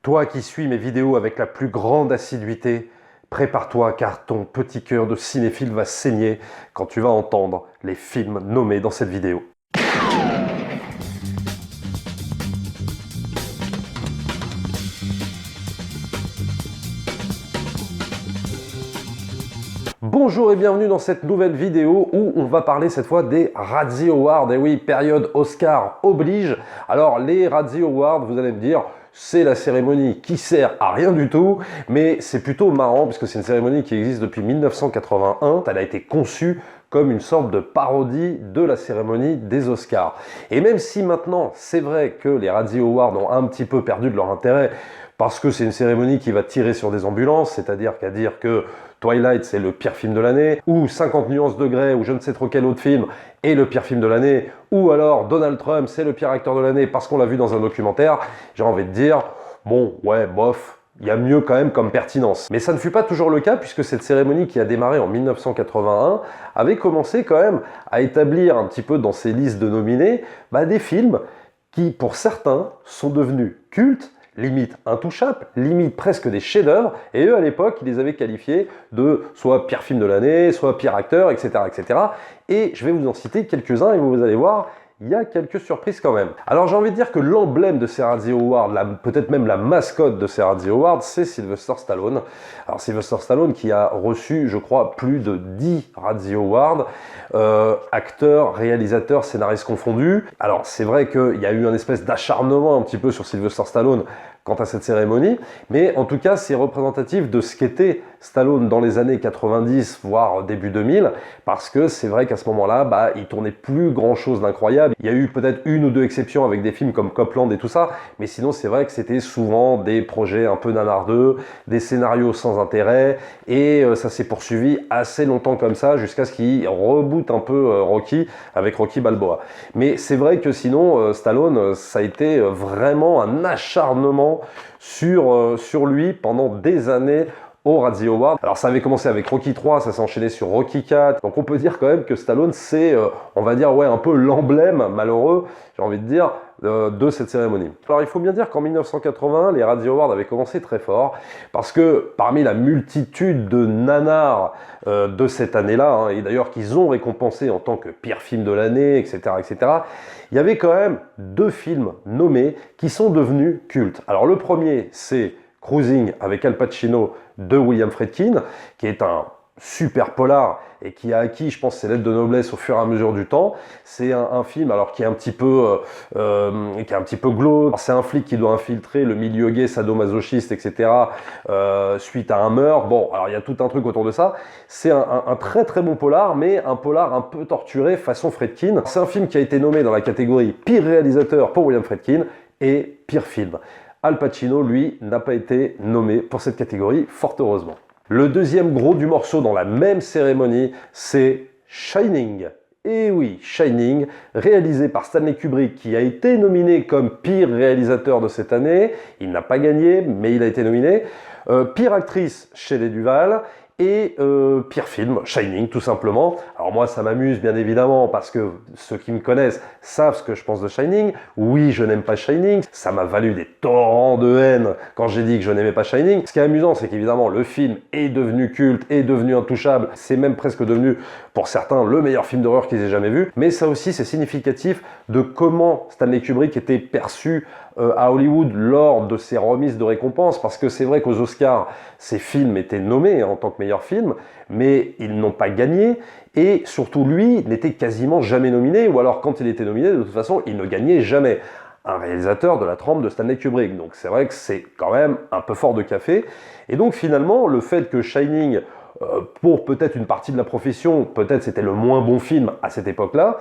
Toi qui suis mes vidéos avec la plus grande assiduité, prépare-toi car ton petit cœur de cinéphile va saigner quand tu vas entendre les films nommés dans cette vidéo. Bonjour et bienvenue dans cette nouvelle vidéo où on va parler cette fois des Razzie Awards. Et oui, période Oscar oblige. Alors les Razzie Awards, vous allez me dire, c'est la cérémonie qui sert à rien du tout, mais c'est plutôt marrant puisque c'est une cérémonie qui existe depuis 1981. Elle a été conçue comme une sorte de parodie de la cérémonie des Oscars. Et même si maintenant, c'est vrai que les Razzie Awards ont un petit peu perdu de leur intérêt, parce que c'est une cérémonie qui va tirer sur des ambulances, c'est-à-dire qu'à dire que Twilight c'est le pire film de l'année, ou 50 nuances de Grey, ou je ne sais trop quel autre film est le pire film de l'année, ou alors Donald Trump c'est le pire acteur de l'année parce qu'on l'a vu dans un documentaire, j'ai envie de dire, bon, ouais, bof, il y a mieux quand même comme pertinence. Mais ça ne fut pas toujours le cas puisque cette cérémonie qui a démarré en 1981 avait commencé quand même à établir un petit peu dans ses listes de nominés des films qui, pour certains, sont devenus cultes, limite intouchables, limite presque des chefs-d'œuvre, et eux à l'époque ils les avaient qualifiés de soit pire film de l'année, soit pire acteur, etc., etc. Et je vais vous en citer quelques-uns et vous allez voir, il y a quelques surprises quand même. Alors j'ai envie de dire que l'emblème de ces Razzie Awards, peut-être même la mascotte de ces Razzie Awards, c'est Sylvester Stallone. Alors Sylvester Stallone qui a reçu, je crois, plus de 10 Razzie Awards, acteur, réalisateur, scénariste confondus. Alors c'est vrai qu'il y a eu un espèce d'acharnement un petit peu sur Sylvester Stallone quant à cette cérémonie, mais en tout cas c'est représentatif de ce qu'était Stallone dans les années 90, voire début 2000, parce que c'est vrai qu'à ce moment-là, il tournait plus grand-chose d'incroyable. Il y a eu peut-être une ou deux exceptions avec des films comme Copland et tout ça, mais sinon c'est vrai que c'était souvent des projets un peu nanardeux, des scénarios sans intérêt, et ça s'est poursuivi assez longtemps comme ça, jusqu'à ce qu'il reboote un peu Rocky, avec Rocky Balboa. Mais c'est vrai que sinon, Stallone, ça a été vraiment un acharnement sur lui pendant des années au Razzie Award. Alors ça avait commencé avec Rocky 3, ça s'est enchaîné sur Rocky 4. Donc on peut dire quand même que Stallone c'est, on va dire, ouais, un peu l'emblème malheureux, j'ai envie de dire, de cette cérémonie. Alors il faut bien dire qu'en 1980, les Razzie Awards avaient commencé très fort parce que parmi la multitude de nanars de cette année-là, et d'ailleurs qu'ils ont récompensé en tant que pire film de l'année, etc., etc., il y avait quand même deux films nommés qui sont devenus cultes. Alors le premier, c'est Cruising avec Al Pacino de William Friedkin, qui est un super polar et qui a acquis, je pense, ses lettres de noblesse au fur et à mesure du temps. C'est un film alors qui est un petit peu glauque. C'est un flic qui doit infiltrer le milieu gay, sadomasochiste, etc. Suite à un meurtre. Bon, alors il y a tout un truc autour de ça. C'est un très très bon polar, mais un polar un peu torturé façon Friedkin. C'est un film qui a été nommé dans la catégorie pire réalisateur pour William Friedkin et pire film. Al Pacino, lui, n'a pas été nommé pour cette catégorie, fort heureusement. Le deuxième gros du morceau dans la même cérémonie, c'est Shining. Et oui, Shining, réalisé par Stanley Kubrick, qui a été nominé comme pire réalisateur de cette année. Il n'a pas gagné, mais il a été nominé. Pire actrice, Shelley Duvall. Et pire film, Shining, tout simplement. Alors moi, ça m'amuse, bien évidemment, parce que ceux qui me connaissent savent ce que je pense de Shining. Oui, je n'aime pas Shining. Ça m'a valu des torrents de haine quand j'ai dit que je n'aimais pas Shining. Ce qui est amusant, c'est qu'évidemment, le film est devenu culte, est devenu intouchable. C'est même presque devenu, pour certains, le meilleur film d'horreur qu'ils aient jamais vu. Mais ça aussi, c'est significatif de comment Stanley Kubrick était perçu à Hollywood lors de ses remises de récompenses, parce que c'est vrai qu'aux Oscars, ces films étaient nommés en tant que meilleurs films, mais ils n'ont pas gagné, et surtout lui n'était quasiment jamais nominé, ou alors quand il était nominé, de toute façon, il ne gagnait jamais. Un réalisateur de la trempe de Stanley Kubrick, donc c'est vrai que c'est quand même un peu fort de café, et donc finalement, le fait que Shining, pour peut-être une partie de la profession, peut-être c'était le moins bon film à cette époque-là,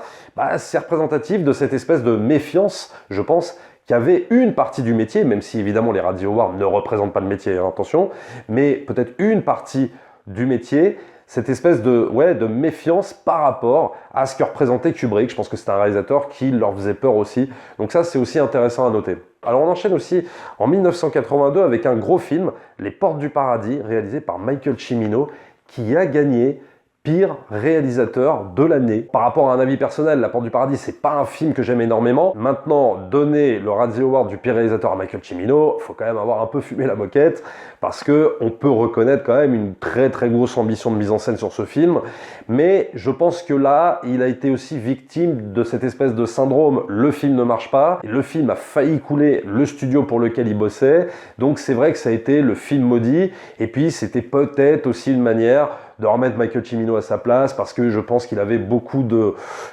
c'est représentatif de cette espèce de méfiance, je pense, qu'il y avait une partie du métier, même si évidemment les Razzie Awards ne représentent pas le métier, attention, mais peut-être une partie du métier, cette espèce de méfiance par rapport à ce que représentait Kubrick. Je pense que c'est un réalisateur qui leur faisait peur aussi, donc ça c'est aussi intéressant à noter. Alors on enchaîne aussi en 1982 avec un gros film, Les Portes du Paradis, réalisé par Michael Cimino, qui a gagné pire réalisateur de l'année. Par rapport à un avis personnel, La Porte du Paradis, c'est pas un film que j'aime énormément. Maintenant, donner le Razzie Award du pire réalisateur à Michael Cimino, faut quand même avoir un peu fumé la moquette, parce que on peut reconnaître quand même une très très grosse ambition de mise en scène sur ce film. Mais je pense que là, il a été aussi victime de cette espèce de syndrome, le film ne marche pas, le film a failli couler le studio pour lequel il bossait, donc c'est vrai que ça a été le film maudit, et puis c'était peut-être aussi une manière de remettre Michael Cimino à sa place, parce que je pense qu'il avait beaucoup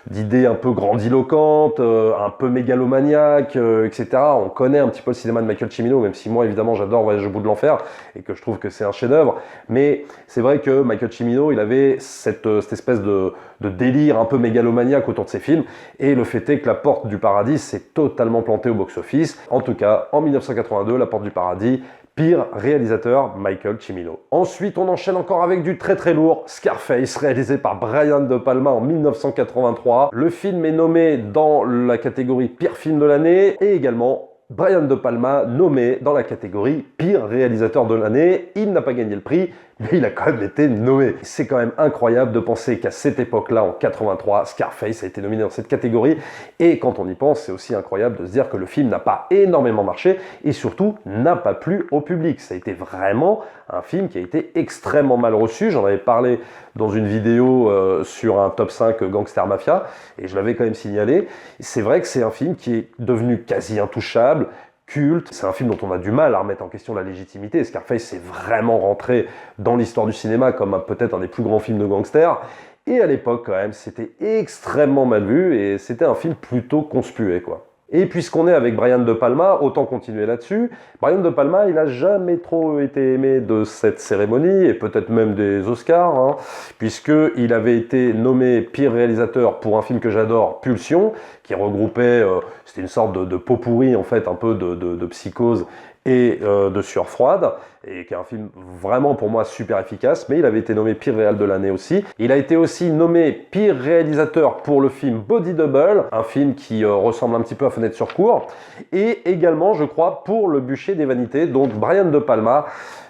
d'idées un peu grandiloquentes, un peu mégalomaniaques, etc. On connaît un petit peu le cinéma de Michael Cimino, même si moi, évidemment, j'adore Voyage au bout de l'enfer, et que je trouve que c'est un chef-d'œuvre. Mais c'est vrai que Michael Cimino, il avait cette espèce de délire un peu mégalomaniaque autour de ses films, et le fait est que La Porte du Paradis s'est totalement planté au box-office. En tout cas, en 1982, La Porte du Paradis, pire réalisateur, Michael Cimino. Ensuite, on enchaîne encore avec du très très lourd, Scarface, réalisé par Brian De Palma en 1983. Le film est nommé dans la catégorie pire film de l'année, et également Brian De Palma nommé dans la catégorie pire réalisateur de l'année. Il n'a pas gagné le prix, mais il a quand même été nommé. C'est quand même incroyable de penser qu'à cette époque-là, en 83, Scarface a été nominé dans cette catégorie. Et quand on y pense, c'est aussi incroyable de se dire que le film n'a pas énormément marché et surtout n'a pas plu au public. Ça a été vraiment un film qui a été extrêmement mal reçu. J'en avais parlé dans une vidéo sur un top 5 Gangster Mafia et je l'avais quand même signalé. C'est vrai que c'est un film qui est devenu quasi intouchable, culte. C'est un film dont on a du mal à remettre en question la légitimité. Scarface est vraiment rentré dans l'histoire du cinéma comme peut-être un des plus grands films de gangsters. Et à l'époque, quand même, c'était extrêmement mal vu et c'était un film plutôt conspué, quoi. Et puisqu'on est avec Brian De Palma, autant continuer là-dessus. Brian De Palma, il n'a jamais trop été aimé de cette cérémonie, et peut-être même des Oscars, hein, puisqu'il avait été nommé pire réalisateur pour un film que j'adore, Pulsion, qui regroupait, c'était une sorte de pot pourri, en fait, un peu de psychose et de sueur froide, et qui est un film vraiment pour moi super efficace, mais il avait été nommé pire réal de l'année aussi. Il a été aussi nommé pire réalisateur pour le film Body Double, un film qui ressemble un petit peu à Fenêtre sur cour, et également je crois pour Le Bûcher des Vanités, donc Brian De Palma,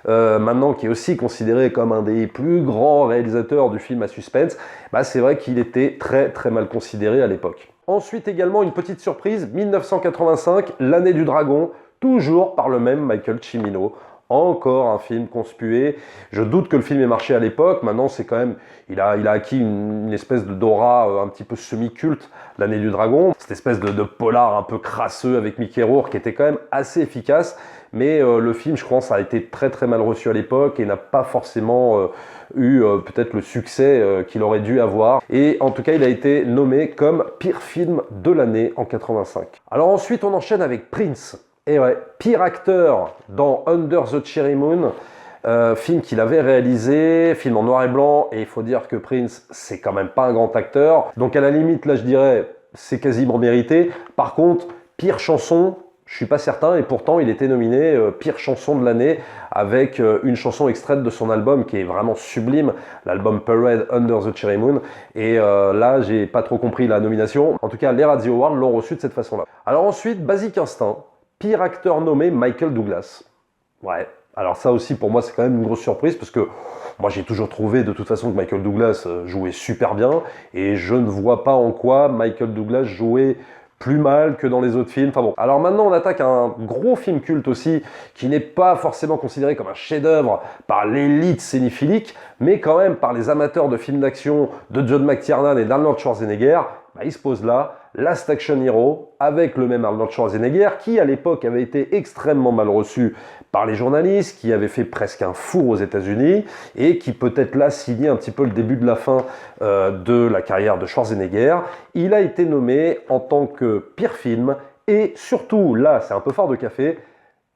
maintenant qui est aussi considéré comme un des plus grands réalisateurs du film à suspense, bah, c'est vrai qu'il était très très mal considéré à l'époque. Ensuite également une petite surprise, 1985, L'Année du Dragon, toujours par le même Michael Cimino. Encore un film conspué. Je doute que le film ait marché à l'époque. Maintenant, c'est quand même, il a acquis une espèce de d'aura un petit peu semi-culte, L'Année du Dragon. Cette espèce de polar un peu crasseux avec Mickey Rourke qui était quand même assez efficace. Mais le film, je pense, a été très très mal reçu à l'époque et n'a pas forcément eu peut-être le succès qu'il aurait dû avoir. Et en tout cas, il a été nommé comme pire film de l'année en 85. Alors ensuite, on enchaîne avec Prince. Et ouais, pire acteur dans Under the Cherry Moon, film qu'il avait réalisé, film en noir et blanc, et il faut dire que Prince, c'est quand même pas un grand acteur. Donc à la limite, là je dirais, c'est quasiment mérité. Par contre, pire chanson, je suis pas certain, et pourtant il était nominé pire chanson de l'année avec une chanson extraite de son album qui est vraiment sublime, l'album Parade Under the Cherry Moon. Et là, j'ai pas trop compris la nomination. En tout cas, les Razzie Awards l'ont reçu de cette façon-là. Alors ensuite, Basic Instinct. Pire acteur nommé, Michael Douglas. Ouais, alors ça aussi pour moi c'est quand même une grosse surprise parce que moi j'ai toujours trouvé de toute façon que Michael Douglas jouait super bien et je ne vois pas en quoi Michael Douglas jouait plus mal que dans les autres films. Enfin bon, alors maintenant on attaque un gros film culte aussi qui n'est pas forcément considéré comme un chef-d'œuvre par l'élite cinéphilique, mais quand même par les amateurs de films d'action de John McTiernan et d'Arnold Schwarzenegger. Bah, il se pose là, Last Action Hero, avec le même Arnold Schwarzenegger, qui à l'époque avait été extrêmement mal reçu par les journalistes, qui avait fait presque un four aux États-Unis, et qui peut-être là signait un petit peu le début de la fin de la carrière de Schwarzenegger. Il a été nommé en tant que pire film, et surtout, là c'est un peu fort de café,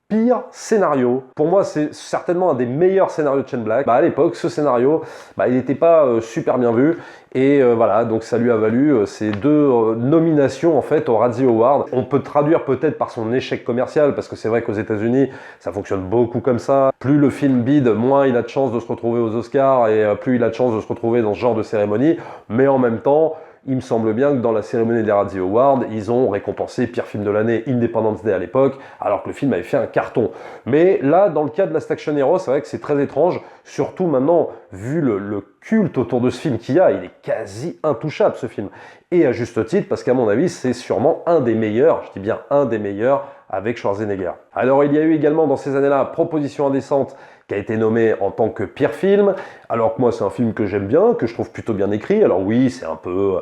pire scénario. Pour moi, c'est certainement un des meilleurs scénarios de Shane Black. Bah, à l'époque, ce scénario, bah, il n'était pas super bien vu. Et voilà, donc ça lui a valu ces deux nominations en fait au Razzie Award. On peut traduire peut-être par son échec commercial, parce que c'est vrai qu'aux États-Unis, ça fonctionne beaucoup comme ça. Plus le film bide, moins il a de chances de se retrouver aux Oscars, et plus il a de chances de se retrouver dans ce genre de cérémonie. Mais en même temps, il me semble bien que dans la cérémonie des Razzie Awards, ils ont récompensé pire film de l'année, Independence Day à l'époque, alors que le film avait fait un carton. Mais là, dans le cas de Last Action Hero, c'est vrai que c'est très étrange, surtout maintenant, vu le culte autour de ce film qu'il y a, il est quasi intouchable ce film. Et à juste titre, parce qu'à mon avis, c'est sûrement un des meilleurs, je dis bien un des meilleurs, avec Schwarzenegger. Alors il y a eu également dans ces années-là Proposition indécente, qui a été nommé en tant que pire film, alors que moi c'est un film que j'aime bien, que je trouve plutôt bien écrit. Alors oui, c'est un peu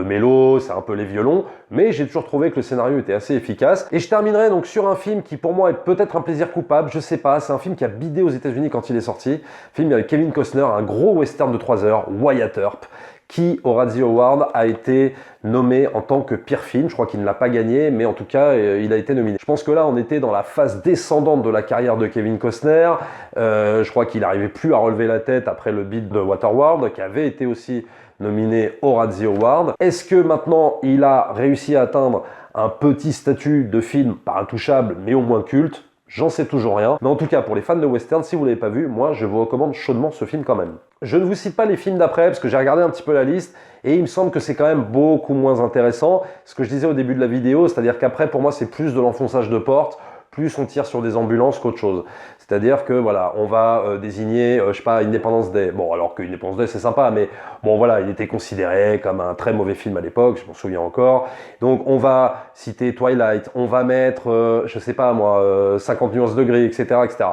mélo, c'est un peu les violons, mais j'ai toujours trouvé que le scénario était assez efficace. Et je terminerai donc sur un film qui pour moi est peut-être un plaisir coupable, je sais pas, c'est un film qui a bidé aux États-Unis quand il est sorti, film avec Kevin Costner, un gros western de 3 heures, Wyatt Earp, qui au Razzie Award a été nommé en tant que pire film. Je crois qu'il ne l'a pas gagné, mais en tout cas, il a été nominé. Je pense que là, on était dans la phase descendante de la carrière de Kevin Costner. Je crois qu'il n'arrivait plus à relever la tête après le beat de Waterworld, qui avait été aussi nominé au Razzie Award. Est-ce que maintenant, il a réussi à atteindre un petit statut de film, pas intouchable, mais au moins culte? J'en sais toujours rien, mais en tout cas pour les fans de western, si vous ne l'avez pas vu, moi je vous recommande chaudement ce film quand même. Je ne vous cite pas les films d'après parce que j'ai regardé un petit peu la liste et il me semble que c'est quand même beaucoup moins intéressant. Ce que je disais au début de la vidéo, c'est-à-dire qu'après pour moi c'est plus de l'enfonçage de porte, plus on tire sur des ambulances qu'autre chose. C'est-à-dire que voilà, on va désigner, je sais pas, Independence Day. Bon, alors que Independence Day c'est sympa, mais bon voilà, il était considéré comme un très mauvais film à l'époque, je m'en souviens encore. Donc on va citer Twilight, on va mettre, je sais pas moi, 50 nuances de gris, etc., etc.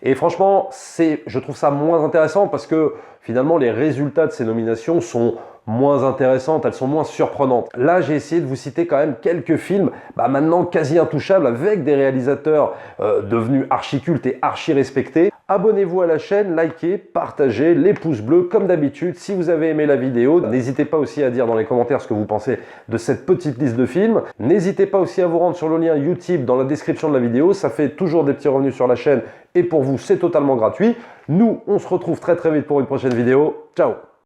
Et franchement, je trouve ça moins intéressant parce que finalement les résultats de ces nominations sont moins intéressantes, elles sont moins surprenantes. Là, j'ai essayé de vous citer quand même quelques films, maintenant quasi intouchables, avec des réalisateurs devenus archi-cultes et archi-respectés. Abonnez-vous à la chaîne, likez, partagez, les pouces bleus comme d'habitude. Si vous avez aimé la vidéo, n'hésitez pas aussi à dire dans les commentaires ce que vous pensez de cette petite liste de films. N'hésitez pas aussi à vous rendre sur le lien YouTube dans la description de la vidéo, ça fait toujours des petits revenus sur la chaîne et pour vous, c'est totalement gratuit. Nous, on se retrouve très très vite pour une prochaine vidéo. Ciao!